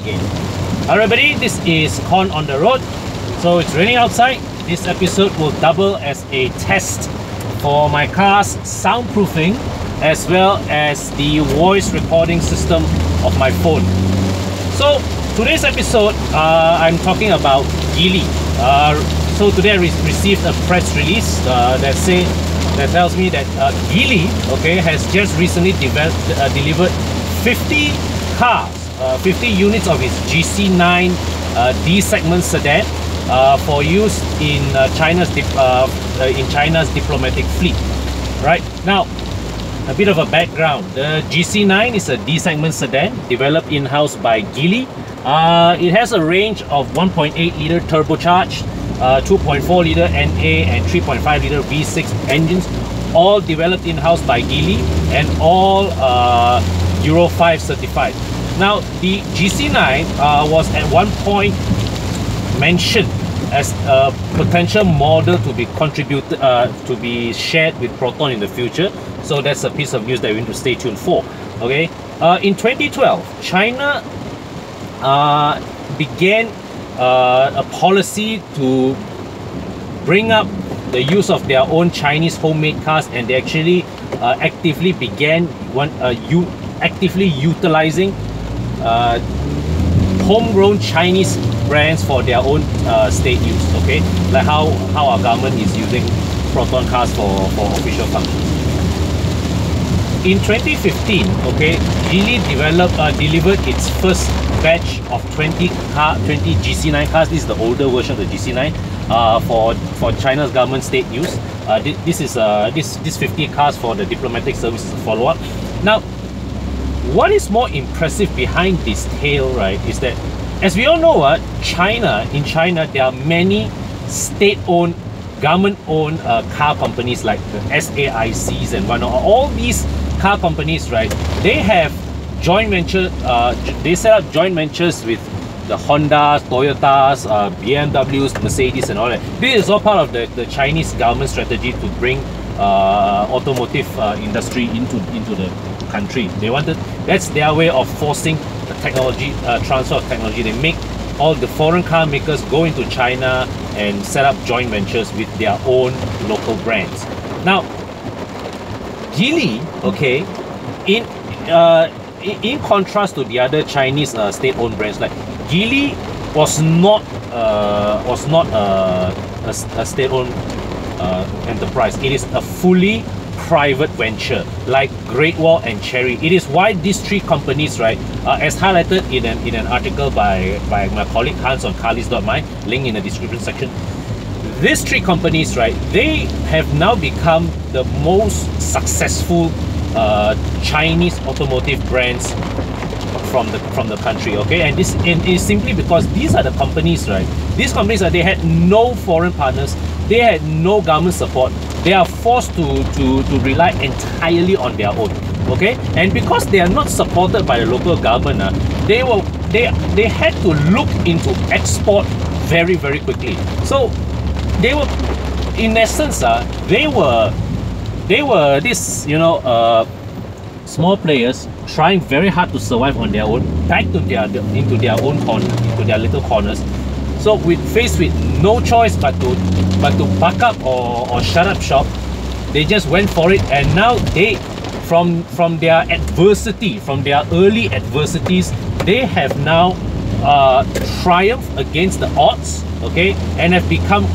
again. Hello everybody, this is Con on the Road. So it's raining outside. This episode will double as a test for my car's soundproofing as well as the voice recording system of my phone. So today's episode, I'm talking about Geely. So today I received a press release that tells me that Geely, has just recently delivered 50 cars, 50 units of its GC9 D-segment sedan for use in China's diplomatic fleet. Right now, a bit of a background. The GC9 is a D-segment sedan developed in-house by Geely. It has a range of 1.8 liter turbocharged, 2.4 liter NA and 3.5 liter V6 engines, all developed in-house by Geely and all Euro 5 certified. Now, the GC9 was at one point mentioned as a potential model to be shared with Proton in the future. So that's a piece of news that we need to stay tuned for. In 2012, China began a policy to bring up the use of their own Chinese homemade cars, and they actually actively began actively utilizing homegrown Chinese brands for their own state use. Like how our government is using Proton cars for official functions. In 2015, Geely delivered its first batch of 20 GC9 cars. This is the older version of the GC9 for China's government state use. This 50 cars for the diplomatic services follow-up. Now, what is more impressive behind this tale, right, is that, as we all know, in China, there are many state-owned, government-owned car companies like the SAICs and whatnot. All these car companies, right, they have joint venture. They set up joint ventures with the Hondas, Toyotas, BMWs, Mercedes, and all that. This is all part of the Chinese government strategy to bring automotive industry into the country. That's their way of forcing the technology transfer of technology. They make all the foreign car makers go into China and set up joint ventures with their own local brands. Now, Geely, in contrast to the other Chinese state-owned brands, like Geely was not a state-owned enterprise. It is a fully private venture like Great Wall and Chery. It is why these three companies, right, as highlighted in an article by my colleague Hans on carlist.my, link in the description section. These three companies, right, they have now become the most successful Chinese automotive brands from the country. And this is simply because these are the companies, right? These companies they had no foreign partners, they had no government support. They are forced to rely entirely on their own. And because they are not supported by the local government, they had to look into export very, very quickly. So they were, in essence, they were this, small players trying very hard to survive on their own, back into their own corner, into their little corners. So faced with no choice but to buck up or shut up shop, they just went for it. And now they, from their adversity, from their early adversities, they have now triumphed against the odds, and have become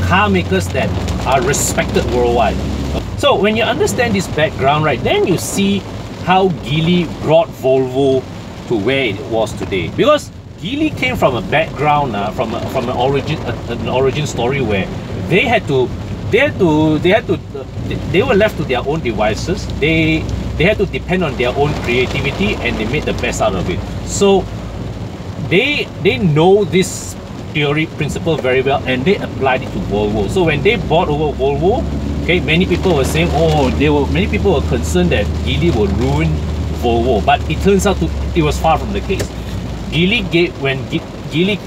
car makers that are respected worldwide. So when you understand this background, right, then you see how Geely brought Volvo to where it was today. Because Geely came from a background, from an origin story where they were left to their own devices. They had to depend on their own creativity, and they made the best out of it. So they know this theory principle very well, and they applied it to Volvo. So when they bought over Volvo, many people were saying, many people were concerned that Geely would ruin Volvo, but it turns out it was far from the case. When Geely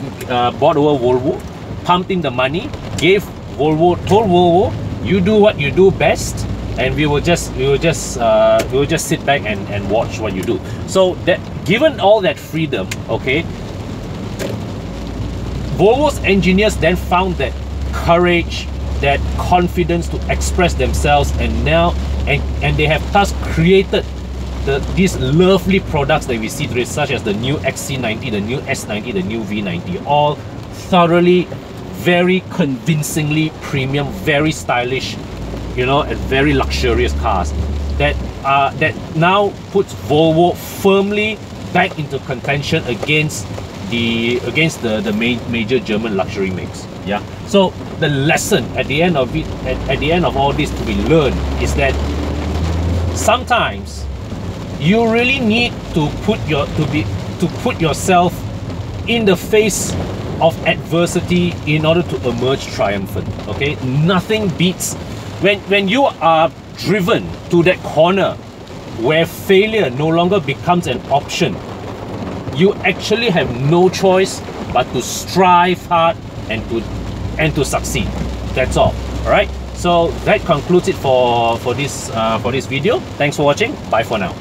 bought over Volvo, pumped in the money, told Volvo, you do what you do best, and we will just sit back and watch what you do. So that, given all that freedom, Volvo's engineers then found that courage, that confidence to express themselves, and they have thus created these lovely products that we see today, such as the new XC90, the new S90, the new V90, all thoroughly, very convincingly premium, very stylish, you know, and very luxurious cars that now puts Volvo firmly back into contention against the major German luxury makes. Yeah. So the lesson at the end of it, at the end of all this to be learned, is that sometimes you really need to put yourself in the face of adversity in order to emerge triumphant. Okay, nothing beats when you are driven to that corner where failure no longer becomes an option. You actually have no choice but to strive hard and to succeed. That's all. All right. So that concludes it for this video. Thanks for watching. Bye for now.